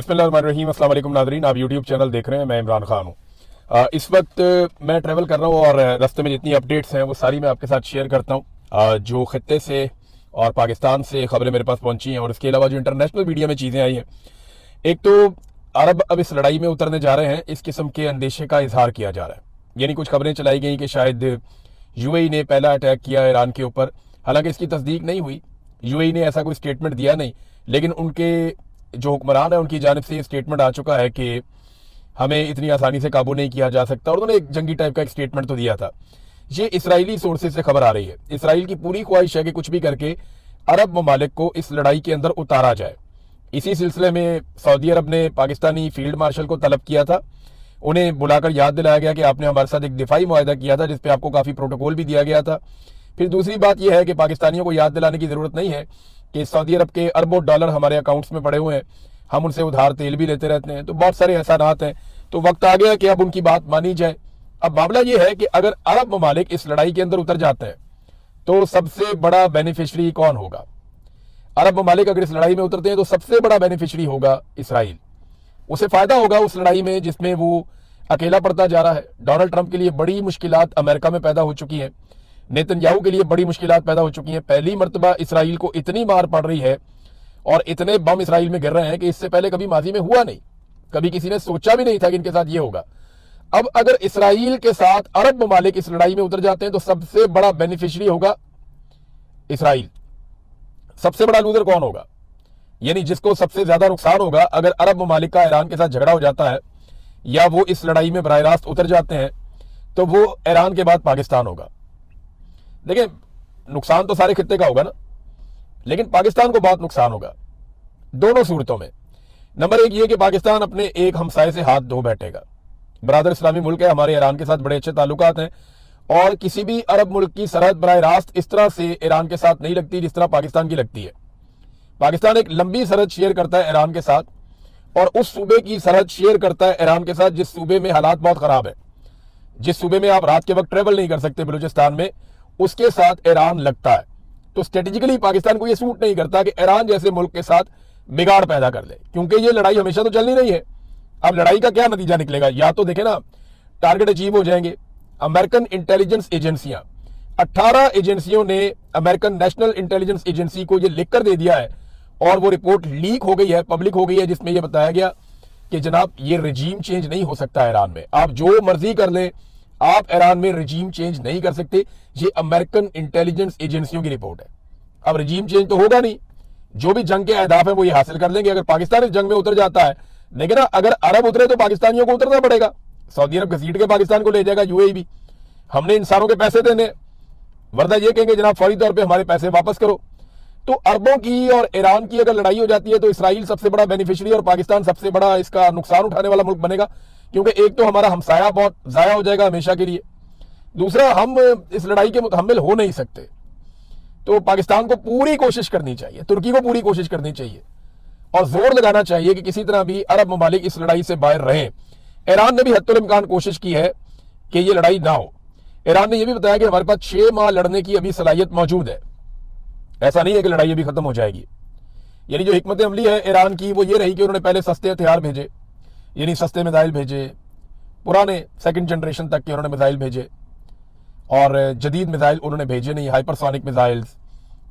बिस्मिल्लाहिर्रहमानिर्रहीम। अस्सलाम वालेकुम नाज़रीन, आप यूट्यूब चैनल देख रहे हैं। मैं इमरान खान हूँ। इस वक्त मैं ट्रैवल कर रहा हूँ और रास्ते में जितनी अपडेट्स हैं वो सारी मैं आपके साथ शेयर करता हूँ। जो खत्ते से और पाकिस्तान से खबरें मेरे पास पहुंची हैं और इसके अलावा जो इंटरनेशनल मीडिया में चीज़ें आई हैं। एक तो अरब अब इस लड़ाई में उतरने जा रहे हैं, इस किस्म के अंदेशे का इजहार किया जा रहा है। यानी कुछ खबरें चलाई गई कि शायद यूएई ने पहला अटैक किया ईरान के ऊपर। हालांकि इसकी तस्दीक नहीं हुई, यूएई ने ऐसा कोई स्टेटमेंट दिया नहीं, लेकिन उनके जो हुक्मरान है उनकी जानिब से स्टेटमेंट आ चुका है कि हमें इतनी आसानी से काबू नहीं किया जा सकता। और उन्होंने एक जंगी टाइप का एक स्टेटमेंट तो दिया था। ये इसराइली सोर्सेज से खबर आ रही है। इसराइल की पूरी ख्वाहिश है कि कुछ भी करके अरब ममालिक को इस लड़ाई के अंदर उतारा जाए। इसी सिलसिले में सऊदी अरब ने पाकिस्तानी फील्ड मार्शल को तलब किया था। उन्हें बुलाकर याद दिलाया गया कि आपने हमारे साथ एक दिफाई मुआहदा किया था जिसपे आपको काफ़ी प्रोटोकॉल भी दिया गया था। फिर दूसरी बात यह है कि पाकिस्तानियों को याद दिलाने की ज़रूरत नहीं है कि सऊदी अरब के अरबों डॉलर हमारे अकाउंट्स में पड़े हुए हैं, हम उनसे उधार तेल भी लेते रहते हैं। तो बहुत सारे एहसानात हैं। तो वक्त आ गया कि अब उनकी बात मानी जाए। अब मामला यह है कि अगर अरब ममालिक इस लड़ाई के अंदर उतर जाते हैं तो सबसे बड़ा बेनिफिशरी कौन होगा? अरब ममालिक अगर इस लड़ाई में उतरते हैं तो सबसे बड़ा बेनिफिशरी होगा इसराइल। उसे फायदा होगा उस लड़ाई में जिसमें वो अकेला पड़ता जा रहा है। डोनाल्ड ट्रंप के लिए बड़ी मुश्किलात अमेरिका में पैदा हो चुकी हैं, नेतन्याहू के लिए बड़ी मुश्किलात पैदा हो चुकी हैं। पहली मर्तबा इसराइल को इतनी मार पड़ रही है और इतने बम इसराइल में गिर रहे हैं कि इससे पहले कभी माजी में हुआ नहीं। कभी किसी ने सोचा भी नहीं था कि इनके साथ ये होगा। अब अगर इसराइल के साथ अरब ममालिक इस लड़ाई में उतर जाते हैं तो सबसे बड़ा बेनिफिशियरी होगा इसराइल। सबसे बड़ा लूजर कौन होगा? यानी जिसको सबसे ज्यादा नुकसान होगा अगर अरब ममालिक का ईरान के साथ झगड़ा हो जाता है या वो इस लड़ाई में बराह रास्त उतर जाते हैं तो वो ईरान के बाद पाकिस्तान होगा। देखिए, नुकसान तो सारे खित्ते का होगा ना, लेकिन पाकिस्तान को बहुत नुकसान होगा दोनों सूरतों में। नंबर एक ये कि पाकिस्तान अपने एक हमसाये से हाथ धो बैठेगा। बरादर इस्लामी मुल्क है, हमारे ईरान के साथ बड़े अच्छे ताल्लुकात हैं और किसी भी अरब मुल्क की सरहद बराह रास्त इस तरह से ईरान के साथ नहीं लगती जिस तरह पाकिस्तान की लगती है। पाकिस्तान एक लंबी सरहद शेयर करता है ईरान के साथ और उस सूबे की सरहद शेयर करता है ईरान के साथ जिस सूबे में हालात बहुत खराब है, जिस सूबे में आप रात के वक्त ट्रेवल नहीं कर सकते, बलूचिस्तान में, उसके साथ ईरान लगता है। तो स्ट्रेटेजिकली पाकिस्तान को यह सूट नहीं करता कि ईरान जैसे मुल्क के साथ बिगाड़ पैदा कर ले, क्योंकि ये लड़ाई हमेशा तो चलनी नहीं है। अब लड़ाई का क्या नतीजा निकलेगा? या तो देखे ना, टारगेट अचीव हो जाएंगे। अमेरिकन इंटेलिजेंस एजेंसियां, 18 एजेंसियों ने अमेरिकन नेशनल इंटेलिजेंस एजेंसी को यह लिखकर दे दिया है और वो रिपोर्ट लीक हो गई है, पब्लिक हो गई है, जिसमें यह बताया गया कि जनाब ये रजीम चेंज नहीं हो सकता ईरान में। आप जो मर्जी कर लें, आप ईरान में रजीम चेंज नहीं कर सकते। ये अमेरिकन इंटेलिजेंस एजेंसियों की रिपोर्ट है। अब रजीम चेंज तो होगा नहीं, जो भी जंग के अहदाफ है वो ये हासिल कर लेंगे अगर पाकिस्तान इस जंग में उतर जाता है। लेकिन अगर अरब उतरे तो पाकिस्तानियों को उतरना पड़ेगा। सऊदी अरब घसीट के पाकिस्तान को ले जाएगा, यूएई भी। हमने इंसानों के पैसे देने, वरना ये कहेंगे जनाब फौरी तौर पर हमारे पैसे वापस करो। तो अरबों की और ईरान की अगर लड़ाई हो जाती है तो इसराइल सबसे बड़ा बेनिफिशियरी और पाकिस्तान सबसे बड़ा इसका नुकसान उठाने वाला मुल्क बनेगा, क्योंकि एक तो हमारा हमसाया बहुत जाया हो जाएगा हमेशा के लिए, दूसरा हम इस लड़ाई के मुतहम्मिल हो नहीं सकते। तो पाकिस्तान को पूरी कोशिश करनी चाहिए, तुर्की को पूरी कोशिश करनी चाहिए और जोर लगाना चाहिए कि किसी तरह भी अरब ममालिक इस लड़ाई से बाहर रहें। ईरान ने भी हत्तुल इम्कान कोशिश की है कि ये लड़ाई ना हो। ईरान ने यह भी बताया कि हमारे पास 6 माह लड़ने की अभी सलाहियत मौजूद है। ऐसा नहीं है कि लड़ाई अभी खत्म हो जाएगी। यानी जो हिकमत अमली है ईरान की वो ये रही कि उन्होंने पहले सस्ते हथियार भेजे, यानी सस्ते मिसाइल भेजे, पुराने सेकंड जनरेशन तक के उन्होंने मिसाइल भेजे और जदीद मिसाइल उन्होंने भेजे नहीं, हाइपरसोनिक मिसाइल्स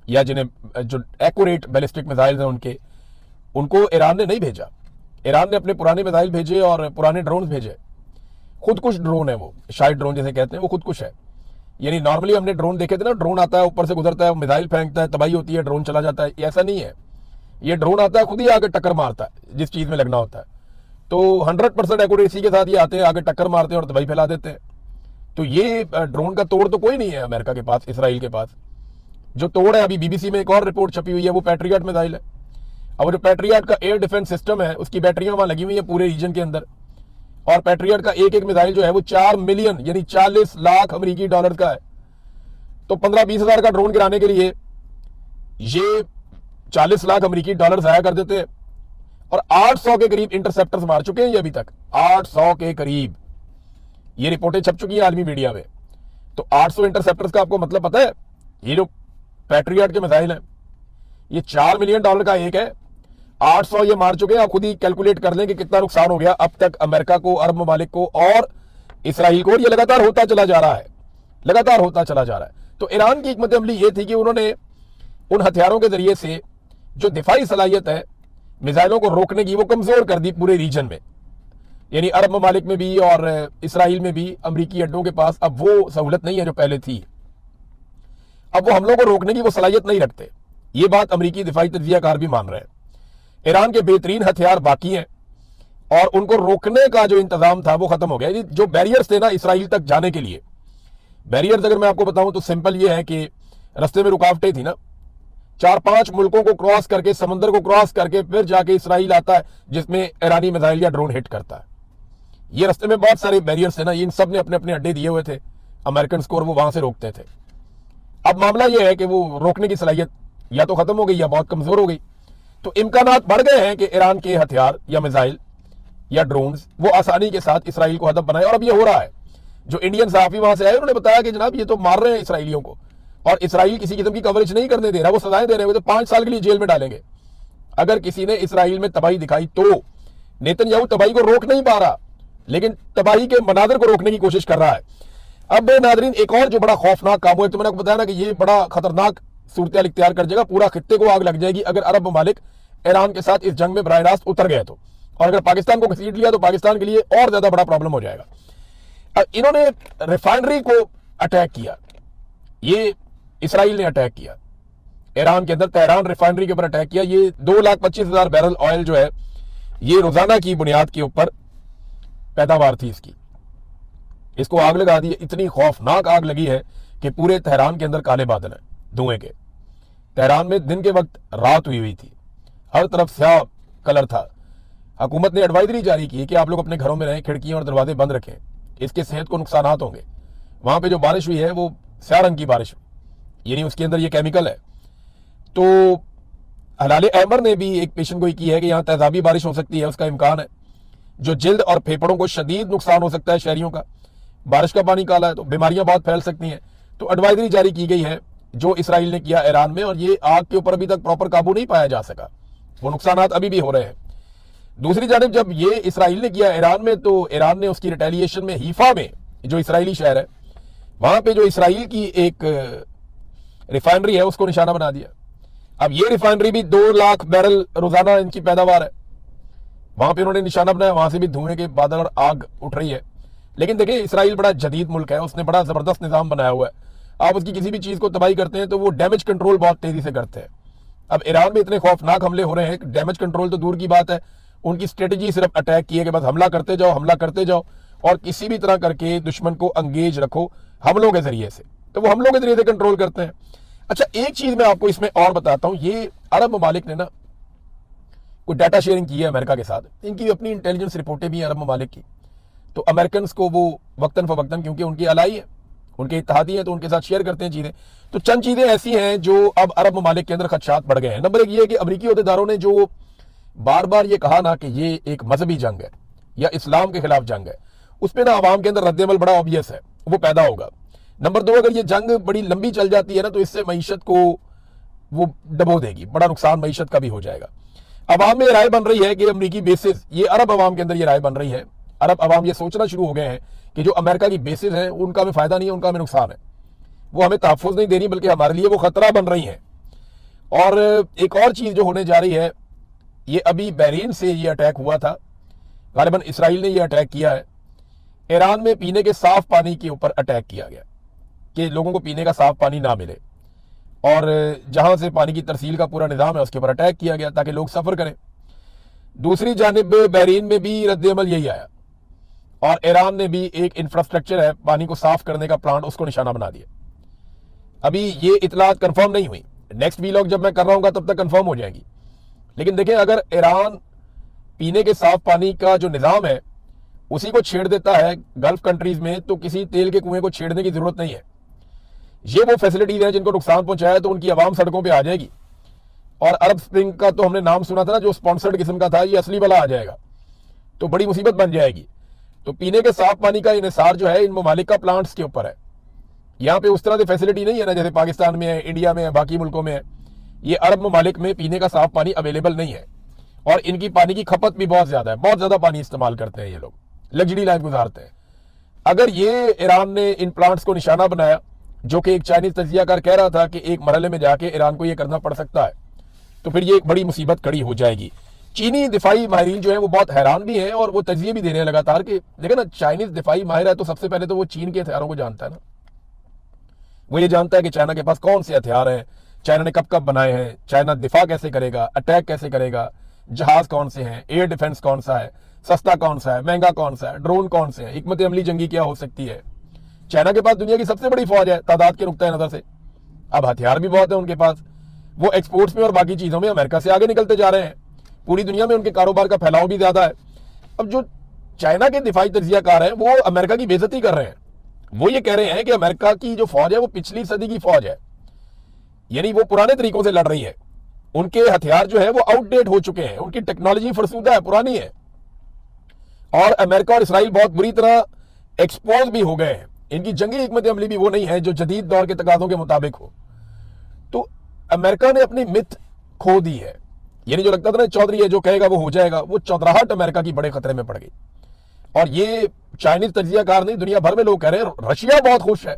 या जिन्हें जो एक्यूरेट बैलिस्टिक मिसाइल्स हैं उनको ईरान ने नहीं भेजा। ईरान ने अपने पुराने मिसाइल भेजे और पुराने ड्रोन भेजे। खुदकुश ड्रोन है वो, शायद ड्रोन जैसे कहते हैं, वो खुदकुश है। यानी नॉर्मली हमने ड्रोन देखे थे ना, ड्रोन आता है, ऊपर से गुजरता है, मिसाइल फेंकता है, तबाही होती है, ड्रोन चला जाता है। ऐसा नहीं है, ये ड्रोन आता है खुद ही आकर टक्कर मारता है जिस चीज में लगना होता है। तो 100% एक्यूरेसी के साथ ये आते हैं, आगे टक्कर मारते हैं और तबाही फैला देते हैं। तो ये ड्रोन का तोड़ तो कोई नहीं है अमेरिका के पास, इसराइल के पास। जो तोड़ है, अभी बीबीसी में एक और रिपोर्ट छपी हुई है, वो पैट्रियट मिसाइल है। अब जो पैट्रियट का एयर डिफेंस सिस्टम है उसकी बैटरियां वहां लगी हुई है पूरे रीजन के अंदर, और पैट्रियट का एक एक मिसाइल जो है वो 4 मिलियन यानी 40 लाख अमेरिकी डॉलर का है। तो 15-20 हजार का ड्रोन गिराने के लिए ये 40 लाख अमेरिकी डॉलर जाया कर देते हैं और 800 के करीब इंटरसेप्टर्स मार चुके हैं ये अभी तक, 800 के करीब। ये रिपोर्टें छप चुकी हैं आलमी मीडिया में। तो 800 इंटरसेप्टर्स का आपको मतलब पता है? ये जो पैट्रियट के मिसाइल हैं ये $4 मिलियन का एक है। 800 ये मार चुके हैं। आप खुद ही कैलकुलेट कर लें कि कितना नुकसान हो गया अब तक अमेरिका को, अरब ममालिक को और इसराइल को, और ये लगातार होता चला जा रहा है, लगातार होता चला जा रहा है। तो ईरान की हिकमत अमली ये थी कि उन्होंने उन हथियारों के जरिए से जो दिफाई सलाहियत है मिसाइलों को रोकने की, वो कमजोर कर दी पूरे रीजन में। यानी अरब ममालिक में भी और इसराइल में भी अमरीकी अड्डों के पास अब वो सहूलत नहीं है जो पहले थी। अब वो हमलों को रोकने की वो सलाहियत नहीं रखते। ये बात अमरीकी दिफाई तज्जियाकार भी मान रहे हैं। ईरान के बेहतरीन हथियार बाकी हैं और उनको रोकने का जो इंतजाम था वो खत्म हो गया। जो बैरियर्स थे ना इसराइल तक जाने के लिए, बैरियर्स अगर मैं आपको बताऊं तो सिंपल ये है कि रास्ते में रुकावटें थी ना, 4-5 मुल्कों को क्रॉस करके, समंदर को क्रॉस करके फिर जाके इसराइल आता है जिसमें ईरानी मिसाइल या ड्रोन हिट करता है। ये रास्ते में बहुत सारे बैरियर्स थे ना, इन सब ने अपने अपने अड्डे दिए हुए थे अमेरिकन को और वो वहां से रोकते थे। अब मामला यह है कि वो रोकने की सलाहियत या तो खत्म हो गई या बहुत कमजोर हो गई। तो इम्कानात बढ़ गए हैं कि ईरान के हथियार या मिसाइल या ड्रोन्स वो आसानी के साथ इसराइल को हदफ बनाए। और अब ये हो रहा है। जो इंडियन सहाफी वहां से आए उन्होंने बताया कि जनाब ये तो मार रहे हैं इसराइलियों को और इसराइल किसी किस्म की कवरेज नहीं करने दे रहा, वो सजाएं दे रहे हैं, वो तो 5 साल के लिए जेल में डालेंगे। अगर किसी ने इसराइल में तबाही दिखाई तो नेतन्याहू तबाही को रोक नहीं पा रहा, लेकिन तबाही के मनाजर को रोकने की कोशिश कर रहा है। अब नाजरीन एक और जो बड़ा खौफनाक काम हुआ, तो मैंने आपको बताया ना कि ये बड़ा खतरनाक सूरत इख्तियार कर जाएगा, पूरा खित्ते को आग लग जाएगी अगर अरब ममालिक ईरान के साथ इस जंग में बराह रास्त उतर गए तो। और अगर पाकिस्तान को घसीट लिया तो पाकिस्तान के लिए और ज्यादा बड़ा प्रॉब्लम हो जाएगा। अब इन्होंने रिफाइनरी को अटैक किया, ये इसराइल ने अटैक किया ईरान के अंदर, तेहरान रिफाइनरी के ऊपर अटैक किया। ये 2,25,000 बैरल ऑयल जो है ये रोजाना की बुनियाद के ऊपर पैदावार थी इसकी, इसको आग लगा दी। इतनी खौफनाक आग लगी है कि पूरे तेहरान के अंदर काले बादल हैं धुएं के। तेहरान में दिन के वक्त रात हुई थी, हर तरफ स्याह कलर था। हुकूमत ने एडवाइजरी जारी की कि आप लोग अपने घरों में रहें, खिड़कियां और दरवाजे बंद रखें, इसके सेहत को नुकसान होंगे। वहां पे जो बारिश हुई है वो स्याह रंग की बारिश हुई, यानी उसके अंदर ये केमिकल है। तो हलाल अहमर ने भी एक पेशन गोई की है कि यहाँ तेजाबी बारिश हो सकती है, उसका इम्कान है, जो जिल्द और फेफड़ों को शदीद नुकसान हो सकता है शहरियों का। बारिश का पानी काला है तो बीमारियां बहुत फैल सकती हैं। तो एडवाइजरी जारी की गई है जो इसराइल ने किया ईरान में, और ये आग के ऊपर अभी तक प्रॉपर काबू नहीं पाया जा सका, वो नुकसानात अभी भी हो रहे हैं। दूसरी जानिब जब ये इसराइल ने किया ईरान में, तो ईरान ने उसकी रिटेलिएशन में हीफा में जो इसराइली शहर है वहां पे जो इसराइल की एक रिफाइनरी है उसको निशाना बना दिया। अब ये रिफाइनरी भी 2 लाख बैरल रोजाना इनकी पैदावार है, वहां पे उन्होंने निशाना बनाया, वहां से भी धुएं के बादल और आग उठ रही है। लेकिन देखिए इसराइल बड़ा जदीद मुल्क है, उसने बड़ा जबरदस्त निजाम बनाया हुआ है। आप उसकी किसी भी चीज को तबाही करते हैं तो वो डैमेज कंट्रोल बहुत तेजी से करते हैं। अब ईरान में इतने खौफनाक हमले हो रहे हैं, डैमेज कंट्रोल तो दूर की बात है, उनकी स्ट्रेटेजी सिर्फ अटैक की है कि बस हमला करते जाओ, हमला करते जाओ और किसी भी तरह करके दुश्मन को अंगेज रखो हमलों के जरिए से, तो वो हमलों के जरिए से कंट्रोल करते हैं। अच्छा एक चीज मैं आपको इसमें और बताता हूं, ये अरब ममालिक ने ना कोई डाटा शेयरिंग की है अमेरिका के साथ, इनकी अपनी इंटेलिजेंस रिपोर्टें भी हैं अरब ममालिक की। तो अमेरिकन को वो वक्तन फवक्तन, क्योंकि उनकी अलाई है, उनके इत्तेहादी हैं, तो उनके साथ शेयर करते हैं चीजें। तो चंद चीजें ऐसी हैं जो अब अरब ममालिक के अंदर खदशात बढ़ गए हैं। नंबर 1 ये है कि अमरीकी अहदेदारों ने जो बार बार ये कहा ना कि ये एक मजहबी जंग है या इस्लाम के खिलाफ जंग है, उसमें ना आवाम के अंदर रद्दमल बड़ा ऑब्वियस है, वो पैदा होगा। नंबर 2 अगर ये जंग बड़ी लंबी चल जाती है ना तो इससे मईशत को वो डबो देगी, बड़ा नुकसान मईशत का भी हो जाएगा। अवाम में राय बन रही है कि अमरीकी बेसिस, ये अरब अवाम के अंदर ये राय बन रही है, अरब अवाम ये सोचना शुरू हो गए हैं कि जो अमेरिका की बेसिस है उनका हमें फायदा नहीं है, उनका हमें नुकसान है, वो हमें तहफ़्फ़ुज़ नहीं दे रही बल्कि हमारे लिए वो खतरा बन रही है। और एक और चीज जो होने जा रही है, ये अभी बहरीन से ये अटैक हुआ था, गालिबन इसराइल ने ये अटैक किया है। ईरान में पीने के साफ पानी के ऊपर अटैक किया गया कि लोगों को पीने का साफ पानी ना मिले, और जहां से पानी की तरसील का पूरा निज़ाम है उसके ऊपर अटैक किया गया ताकि लोग सफर करें। दूसरी जानिब बहरीन में भी रद्द-ए-अमल यही आया और ईरान ने भी एक इंफ्रास्ट्रक्चर है पानी को साफ करने का प्लांट, उसको निशाना बना दिया। अभी ये इतलात कंफर्म नहीं हुई, नेक्स्ट वीलॉग जब मैं कर रहा हूँ तब तक कंफर्म हो जाएगी। लेकिन देखें अगर ईरान पीने के साफ पानी का जो निज़ाम है उसी को छेड़ देता है गल्फ कंट्रीज में, तो किसी तेल के कुएं को छेड़ने की जरूरत नहीं है। ये वो फैसिलिटीज हैं जिनको नुकसान पहुंचाया तो उनकी आवाम सड़कों पे आ जाएगी। और अरब स्प्रिंग का तो हमने नाम सुना था ना, जो स्पॉन्सर्ड किस्म का था, ये असली वाला आ जाएगा तो बड़ी मुसीबत बन जाएगी। तो पीने के साफ पानी का इन्हिसार जो है इन ममालिक का प्लांट्स के ऊपर है। यहाँ पे उस तरह की फैसिलिटी नहीं है ना जैसे पाकिस्तान में है, इंडिया में है, बाकी मुल्कों में है। ये अरब ममालिक में पीने का साफ पानी अवेलेबल नहीं है और इनकी पानी की खपत भी बहुत ज्यादा है, बहुत ज्यादा पानी इस्तेमाल करते हैं ये लोग, लग्जरी लाइफ गुजारते हैं। अगर ये ईरान ने इन प्लांट्स को निशाना बनाया, जो कि एक चाइनीज तजियाकार कह रहा था कि एक मरहले में जाके ईरान को ये करना पड़ सकता है, तो फिर ये एक बड़ी मुसीबत खड़ी हो जाएगी। चीनी दिफाई माहिरीन जो है वो बहुत हैरान भी हैं और वो तजिए भी दे रहे हैं लगातार कि देखो ना, चाइनीज दिफाई माहिर है तो सबसे पहले तो वो चीन के हथियारों को जानता है ना, वो ये जानता है कि चाइना के पास कौन से हथियार हैं, चाइना ने कब कब बनाए हैं, चाइना दिफा कैसे करेगा, अटैक कैसे करेगा, जहाज कौन से हैं, एयर डिफेंस कौन सा है, सस्ता कौन सा है, महंगा कौन सा है, ड्रोन कौन से हैं, हिकमत अमली जंगी क्या हो सकती है। चाइना के पास दुनिया की सबसे बड़ी फौज है तादाद के नुक्ता नजर से, अब हथियार भी बहुत है उनके पास, वो एक्सपोर्ट्स में और बाकी चीजों में अमेरिका से आगे निकलते जा रहे हैं, पूरी दुनिया में उनके कारोबार का फैलाव भी ज्यादा है। अब जो चाइना के दिफाई तजियाकार हैं वो अमेरिका की बेइज्जती कर रहे हैं, वो ये कह रहे हैं कि अमेरिका की जो फौज है वो पिछली सदी की फौज है, यानी वो पुराने तरीकों से लड़ रही है, उनके हथियार जो है वो आउटडेट हो चुके हैं, उनकी टेक्नोलॉजी फरसूदा है, पुरानी है, और अमेरिका और इसराइल बहुत बुरी तरह एक्सपोज भी हो गए हैं, इनकी जंगी हिकमत अमली भी वो नहीं है जो जदीद दौर के तकाजों के मुताबिक हो। तो अमेरिका ने अपनी मिथ खो दी है, यानी जो लगता था ना चौधरी है जो कहेगा वो हो जाएगा, वो चौधराहट अमेरिका की बड़े खतरे में पड़ गई। और ये चाइनीज तजियाकार नहीं, दुनिया भर में लोग कह रहे हैं, रशिया बहुत खुश है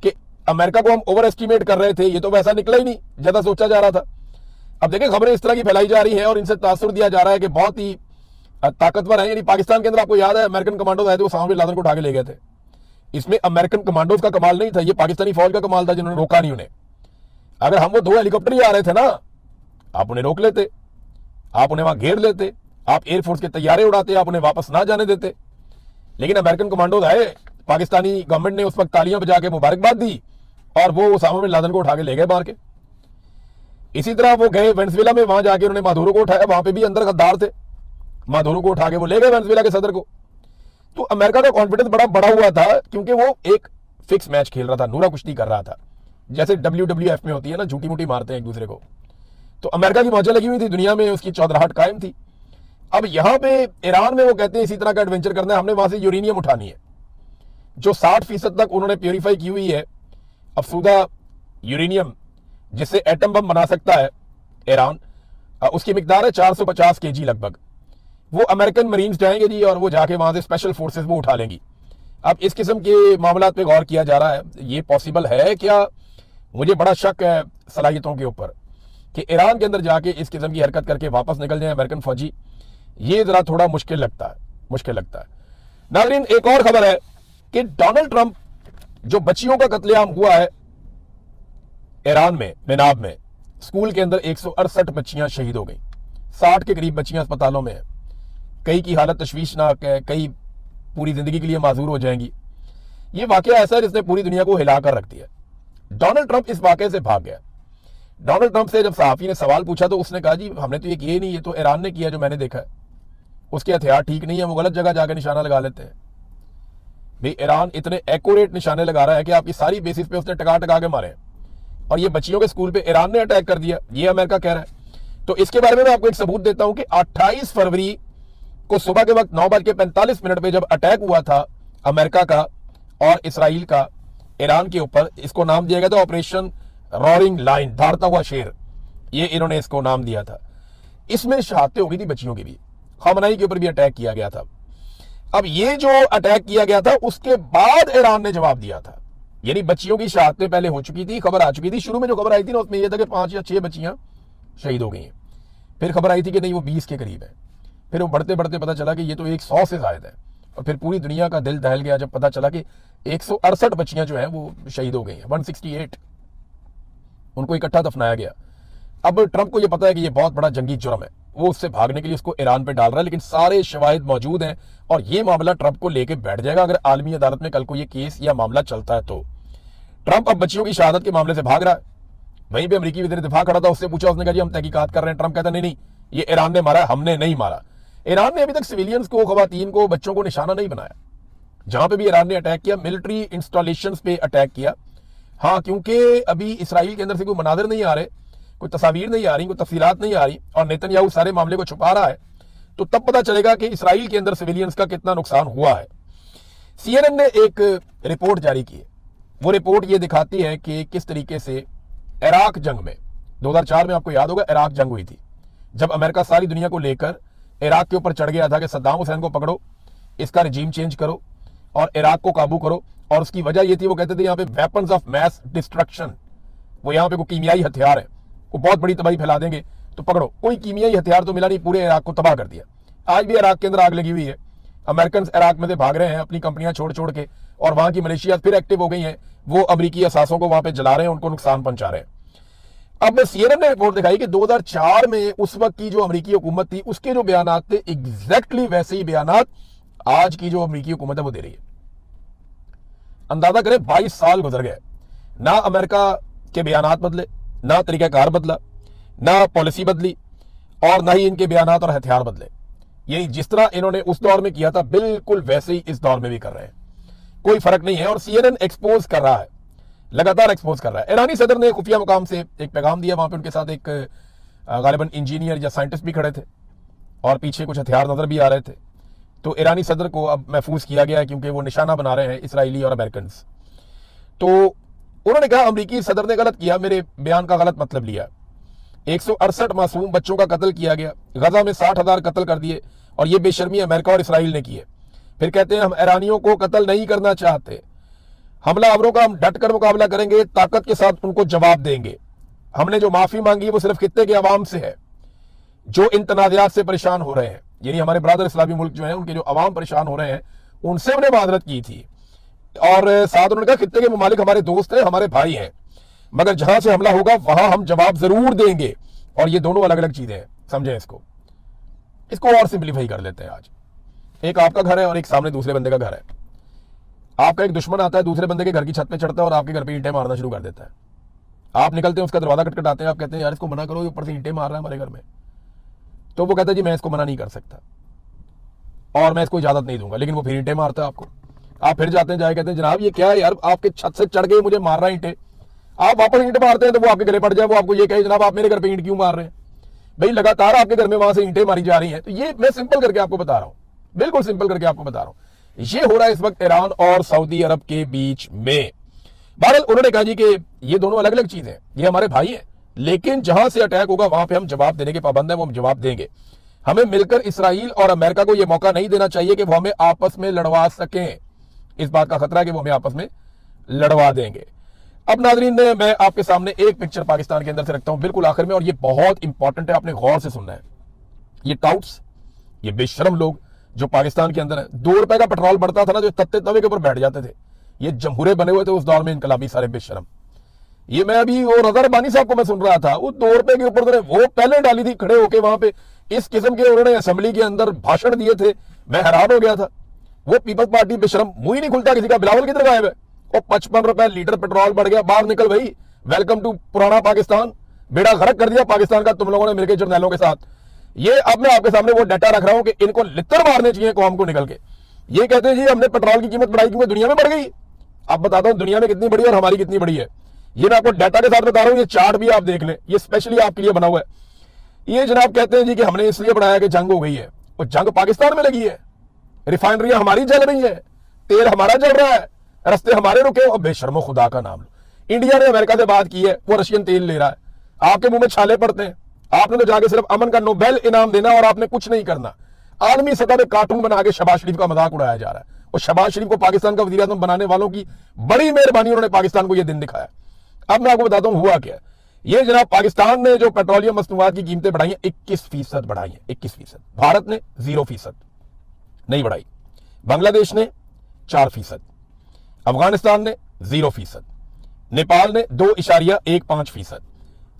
कि अमेरिका को हम ओवर एस्टिमेट कर रहे थे, ये तो वैसा निकला ही नहीं ज्यादा सोचा जा रहा था। अब देखिए खबरें इस तरह की फैलाई जा रही हैं और इनसे तासुर दिया जा रहा है कि बहुत ही ताकतवर है। यानी पाकिस्तान के अंदर आपको याद है अमेरिकन कमांडोज आए थे, वो सामने लादेन को उठा के ले गए थे। इसमें अमेरिकन कमांडोज का कमाल नहीं था, ये पाकिस्तानी फौज का कमाल था जिन्होंने रोका नहीं उन्हें। अगर हम वो 2 हेलीकॉप्टर ही आ रहे थे ना, आप उन्हें रोक लेते, आप उन्हें वहां घेर लेते, आप एयरफोर्स के तैयारे उड़ाते, आप उन्हें वापस ना जाने देते। लेकिन अमेरिकन कमांडोज आए, पाकिस्तानी गवर्नमेंट ने उस वक्त तालियां बजा के मुबारकबाद दी और वो उसामा बिन लादेन को उठा के ले गए मार के। इसी तरह वो गए वेनेजुएला में, वहां जाके उन्होंने मादुरो को उठाया, वहां पे भी अंदर गद्दार थे, मादुरो को उठा के वो ले गए वेनेजुएला के सदर को। तो अमेरिका का कॉन्फिडेंस बड़ा बढ़ा हुआ था क्योंकि वो एक फिक्स मैच खेल रहा था, नूरा कुश्ती कर रहा था, जैसे WWF में होती है ना, झूठी मुठी मारते हैं एक दूसरे को। तो अमेरिका की मौजें लगी हुई थी, दुनिया में उसकी चौधराहट कायम थी। अब यहां पे ईरान में वो कहते हैं इसी तरह का एडवेंचर करना है, हमने वहां से यूरेनियम उठानी है, जो 60% तक उन्होंने प्योरीफाई की हुई है अफसूदा यूरेनियम, जिससे एटम बम बना सकता है ईरान। उसकी मिकदार है 450 kg लगभग। वो अमेरिकन मरीन्स जाएंगे जी और वो जाके वहां से स्पेशल फोर्सेस वो उठा लेंगी। अब इस किस्म के मामला पे गौर किया जा रहा है, ये पॉसिबल है क्या? मुझे बड़ा शक है सलाहियतों के ऊपर कि ईरान के अंदर जाके इस किस्म की हरकत करके वापस निकल जाए अमेरिकन फौजी, ये जरा थोड़ा मुश्किल लगता है। नाज़रीन, एक और खबर है कि डोनाल्ड ट्रंप, जो बच्चियों का कत्लेआम हुआ है ईरान में मेनाब में, स्कूल के अंदर 168 बच्चियां शहीद हो गई, 60 के करीब बच्चियां अस्पतालों में हैं, कई की हालत तशवीशनाक है, कई पूरी जिंदगी के लिए माजूर हो जाएंगी। ये वाकया ऐसा है जिसने पूरी दुनिया को हिलाकर रख दिया। डोनाल्ड ट्रंप इस वाकये से भाग गया। डोनाल्ड ट्रंप से जब सहाफी ने सवाल पूछा तो उसने कहा जी हमने तो ये किया ही नहीं, ये तो ईरान ने किया जो मैंने देखा है, उसके हथियार ठीक नहीं है, वो गलत जगह जाकर निशाना लगा लेते हैं। भाई ईरान इतने एक्यूरेट निशाने लगा रहा है कि आपकी सारी बेसिस पे उसने टका टका के मारे, और ये बच्चियों के स्कूल पे ईरान ने अटैक कर दिया, ये अमेरिका कह रहा है। तो इसके बारे में मैं आपको एक सबूत देता हूं कि 28 फरवरी को सुबह के वक्त 9:45 पे जब अटैक हुआ था अमेरिका का और इसराइल का ईरान के ऊपर, इसको नाम दिया गया था ऑपरेशन रॉरिंग लाइन, धारता हुआ शेर, ये इन्होंने इसको नाम दिया था। इसमें शहादतें हो गई थी बच्चियों की भी, खमनाई के ऊपर भी अटैक किया गया था। अब ये जो अटैक किया गया था उसके बाद ईरान ने जवाब दिया था, यानी बच्चियों की शहादतें पहले हो चुकी थी, खबर आ चुकी थी। शुरू में जो खबर आई थी ना उसमें यह था कि 5 या 6 बच्चियां शहीद हो गई हैं, फिर खबर आई थी कि नहीं वो 20 के करीब है, फिर वो बढ़ते बढ़ते पता चला कि ये तो 100 से ज्यादा है, और फिर पूरी दुनिया का दिल दहल गया जब पता चला कि 168 बच्चियां जो हैं वो शहीद हो गई हैं, 168 उनको इकट्ठा दफनाया गया। अब ट्रंप को ये पता है कि ये बहुत बड़ा जंगी जुर्म है, वो उससे भागने के लिए उसको ईरान पे डाल रहा है, लेकिन सारे शवाहिद मौजूद हैं और ये मामला ट्रंप को लेके बैठ जाएगा अगर आलमी अदालत में कल को ये केस या मामला चलता है तो। ट्रंप अब बच्चियों की शहादत के मामले से भाग रहा है। वहीं पे अमेरिकी वज़ीर दिफा खड़ा था, उससे पूछा, उसने कहा जी हम तहकीकात कर रहे हैं। ट्रंप कहता नहीं, ये ईरान ने मारा, हमने नहीं मारा। ईरान ने अभी तक सिविलियंस को, खवातीन को, बच्चों को निशाना नहीं बनाया। जहां पे भी ईरान ने अटैक किया मिलिट्री इंस्टॉलेशंस पे अटैक किया। हाँ, क्योंकि अभी इसराइल के अंदर से कोई मनाजिर नहीं आ रहे, कोई तस्वीर नहीं आ रही, कोई तफसीलात नहीं आ रही, और नेतन्याहू सारे मामले को छुपा रहा है, तो तब पता चलेगा कि इसराइल के अंदर सिविलियंस का कितना नुकसान हुआ है। CNN ने एक रिपोर्ट जारी की है, वो रिपोर्ट ये दिखाती है कि किस तरीके से इराक जंग में 2004 में, आपको याद होगा इराक जंग हुई थी, जब अमेरिका सारी दुनिया को लेकर इराक के ऊपर चढ़ गया था कि सद्दाम हुसैन को पकड़ो, इसका रिजीम चेंज करो और इराक को काबू करो। और उसकी वजह यह थी, वो कहते थे यहाँ पे वेपन्स ऑफ मैस डिस्ट्रक्शन, वो यहाँ पे कोई कीमियाई हथियार है, वो बहुत बड़ी तबाही फैला देंगे, तो पकड़ो। कोई कीमियाई हथियार तो मिला नहीं, पूरे इराक को तबाह कर दिया। आज भी इराक के अंदर आग लगी हुई है, अमेरिकन इराक में से भाग रहे हैं अपनी कंपनियां छोड़ छोड़ के, और वहां की मलेशिया फिर एक्टिव हो गई हैं, वो अमेरिकी असासों को वहां पे जला रहे हैं, उनको नुकसान पहुंचा रहे हैं। अब CNN ने रिपोर्ट दिखाई कि 2004 में उस वक्त की जो अमेरिकी हुकूमत थी, उसके जो बयान थे एग्जैक्टली वैसे ही बयान आज की जो अमेरिकी हुकूमत है वो दे रही है। अंदाजा करें 22 साल गुजर गए, ना अमेरिका के बयान बदले, ना तरीकाकार बदला, ना पॉलिसी बदली, और ना ही इनके बयान और हथियार बदले। यही जिस तरह इन्होंने उस दौर में किया था, बिल्कुल वैसे ही इस दौर में भी कर रहे हैं, कोई फर्क नहीं है। और CNN एक्सपोज कर रहा है, लगातार एक्सपोज कर रहा है। ईरानी सदर ने खुफिया मुकाम से एक पैगाम दिया, वहां पे उनके साथ एक गालिबन इंजीनियर या साइंटिस्ट भी खड़े थे, और पीछे कुछ हथियार नजर भी आ रहे थे। तो ईरानी सदर को अब महफूज किया गया है, क्योंकि वो निशाना बना रहे हैं इसराइली और अमेरिकन। तो उन्होंने कहा अमेरिकी सदर ने गलत किया, मेरे बयान का गलत मतलब लिया। 168 मासूम बच्चों का कत्ल किया गया, गजा में 60,000 कत्ल कर दिए, और ये बेशर्मी अमेरिका और इसराइल ने की है। फिर कहते हैं हम ईरानियों को कत्ल नहीं करना चाहते, हमलावरों का हम डटकर मुकाबला करेंगे, ताकत के साथ उनको जवाब देंगे। हमने जो माफी मांगी है वो सिर्फ खित्ते के अवाम से है, जो इन तनाज़ात से परेशान हो रहे हैं, यानी हमारे ब्रदर इस्लामी मुल्क जो है, उनके जो अवाम परेशान हो रहे हैं, उनसे हमने माजरत की थी। और साथ उन्होंने कहा खित्ते के ममालिक हमारे दोस्त हैं, हमारे भाई हैं, मगर जहां से हमला होगा वहां हम जवाब जरूर देंगे। और ये दोनों अलग अलग चीजें हैं, समझें इसको और सिंप्लीफाई कर लेते हैं। आज एक आपका घर है और एक सामने दूसरे बंदे का घर है। आपका एक दुश्मन आता है, दूसरे बंदे के घर की छत पे चढ़ता है और आपके घर पे ईंटें मारना शुरू कर देता है। आप निकलते हैं, उसका दरवाजा खटखटाते हैं, आप कहते हैं यार इसको मना करो, ऊपर से ईंटें मार रहा है हमारे घर में। तो वो कहता है जी मैं इसको मना नहीं कर सकता और मैं इसको इजाजत नहीं दूंगा, लेकिन वो फिर ईंटें मारता है आपको। आप फिर जाते हैं, जाए कहते हैं जनाब ये क्या है यार, आपके छत से चढ़ गए, मुझे मार रहा है ईंटें। आप वापस ईंटें मारते हैं तो वो आपके गले पड़ जाए, वो आपको ये कहे जनाब आप मेरे घर पे ईंट क्यों मार रहे हैं। भाई लगातार आपके घर में वहां से ईंटें मारी जा रही हैं। तो ये मैं सिंपल करके आपको बता रहा हूं, बिल्कुल सिंपल करके आपको बता रहा हूं। ये हो रहा है इस वक्त ईरान और सऊदी अरब के बीच में। बहरहाल उन्होंने कहा जी कि ये दोनों अलग अलग चीजें हैं, ये हमारे भाई हैं, लेकिन जहां से अटैक होगा वहां पे हम जवाब देने के पाबंद हैं, वो हम जवाब देंगे। हमें मिलकर इसराइल और अमेरिका को यह मौका नहीं देना चाहिए कि वो हमें आपस में लड़वा सकें। इस बात का खतरा है कि वो हमें आपस में लड़वा देंगे। अब नाजरीन ने मैं आपके सामने एक पिक्चर पाकिस्तान के अंदर से रखता हूं बिल्कुल आखिर में, और ये बहुत इंपॉर्टेंट है, आपने गौर से सुनना है। ये टाउट्स, ये बेशरम लोग जो पाकिस्तान के अंदर है, 2 रुपए का पेट्रोल बढ़ता था ना, जो तत्ते तवे के ऊपर बैठ जाते थे, ये जमहूरे बने हुए थे उस दौर में इनकलाबी सारे बेशरम। ये मैं अभी वो रजा रबानी साहब को मैं सुन रहा था, वो 2 रुपए के ऊपर वो पहले डाली थी खड़े होके वहां पे, इस किस्म के उन्होंने असेंबली के अंदर भाषण दिए थे, मैं हैरान हो गया था। वो पीपल्स पार्टी बेशरम, मुंह ही नहीं खुलता किसी का। बिलावल किधर गायब है? और 55 रुपए लीटर पेट्रोल बढ़ गया, बाहर निकल भाई, वेलकम टू पुराना पाकिस्तान, बेड़ा गर्क कर दिया पाकिस्तान का तुम लोगों ने मिलकर जर्नैलों के साथ। ये अब मैं आपके सामने वो डाटा रख रहा हूं कि इनको लित्तर मारने चाहिए कौम को निकल के। ये कहते हैं जी हमने पेट्रोल की कीमत बढ़ाई क्योंकि दुनिया में बढ़ गई। अब बताता हूं दुनिया में कितनी बड़ी है और हमारी कितनी बड़ी है। ये मैं आपको डाटा के साथ बता रहा हूं, ये चार्ट भी आप देख लें, ये स्पेशली आपके लिए बना हुआ है। ये जनाब कहते हैं जी कि हमने इसलिए बढ़ाया कि जंग हो गई है, और जंग पाकिस्तान में लगी है, रिफाइनरियां हमारी जल रही है, तेल हमारा जल रहा है, रस्ते हमारे रुके। और बेशर्मो खुदा का नाम लो, इंडिया ने अमेरिका से बात की है, वो रशियन तेल ले रहा है, आपके मुंह में छाले पड़ते हैं। आपने तो जाके सिर्फ अमन का नोबेल इनाम देना और आपने कुछ नहीं करना। आलमी सतह पे कार्टून बना के शहबाज शरीफ का मजाक उड़ाया जा रहा है, और शहबाज शरीफ को पाकिस्तान का वज़ीर आज़म बनाने वालों की बड़ी मेहरबानी, उन्होंने पाकिस्तान को यह दिन दिखाया। अब मैं आपको बताता हूं हुआ क्या। ये जनाब पाकिस्तान ने जो पेट्रोलियम मसनूआत की कीमतें बढ़ाई हैं, 21% बढ़ाई है, 21%। भारत ने 0% नहीं बढ़ाई, बांग्लादेश ने 4%, अफगानिस्तान ने 0%, नेपाल ने 2.15%,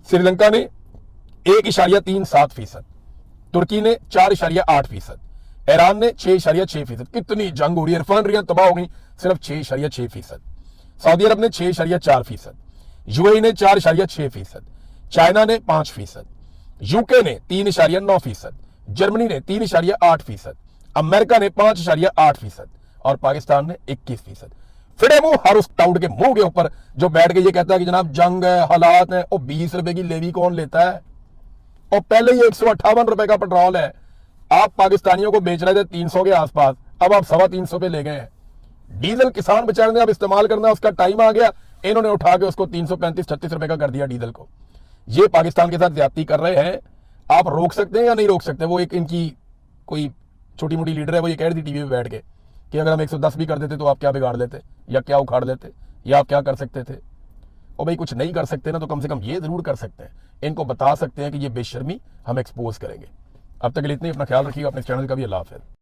श्रीलंका ने 1.37%, तुर्की ने 4.8%, ईरान ने 6.6%। कितनी जंग हो रही है, रिफाइनरियां तबाह हो गई, सिर्फ 6.6%। सऊदी अरब ने 6.4%, यूएई ने 4.6%, चाइना ने 5%, यूके ने 3.9%, जर्मनी ने 3.8%, अमेरिका ने 5.8% और पाकिस्तान ने 21%। फिर मुंह हर उस टाउट के मुंह के ऊपर जो बैठ के ये कहता है कि जनाब जंग है, हालात है, और 20 रुपए की लेवी कौन लेता है? और पहले ये 158 रुपए का पेट्रोल है, आप पाकिस्तानियों को बेच रहे थे 300 के आसपास, अब आप 325 पे ले गए हैं। डीजल किसान बेचारे ने अब इस्तेमाल करना, उसका टाइम आ गया, इन्होंने उठा के उसको 335-36 रुपए का कर दिया डीजल को। ये पाकिस्तान के साथ ज्यादती कर रहे हैं। आप रोक सकते हैं या नहीं रोक सकते? वो एक इनकी कोई छोटी मोटी लीडर है, वो ये कह रही थी टीवी पे बैठ के कि अगर हम 110 भी कर देते तो आप क्या बिगाड़ लेते, या क्या उखाड़ लेते, या आप क्या कर सकते थे? और भाई कुछ नहीं कर सकते ना, तो कम से कम ये जरूर कर सकते हैं, इनको बता सकते हैं कि ये बेशर्मी हम एक्सपोज करेंगे। अब तक के लिए इतनी, अपना ख्याल रखिएगा, अपने चैनल का भी। अल्लाह हाफ़िज़।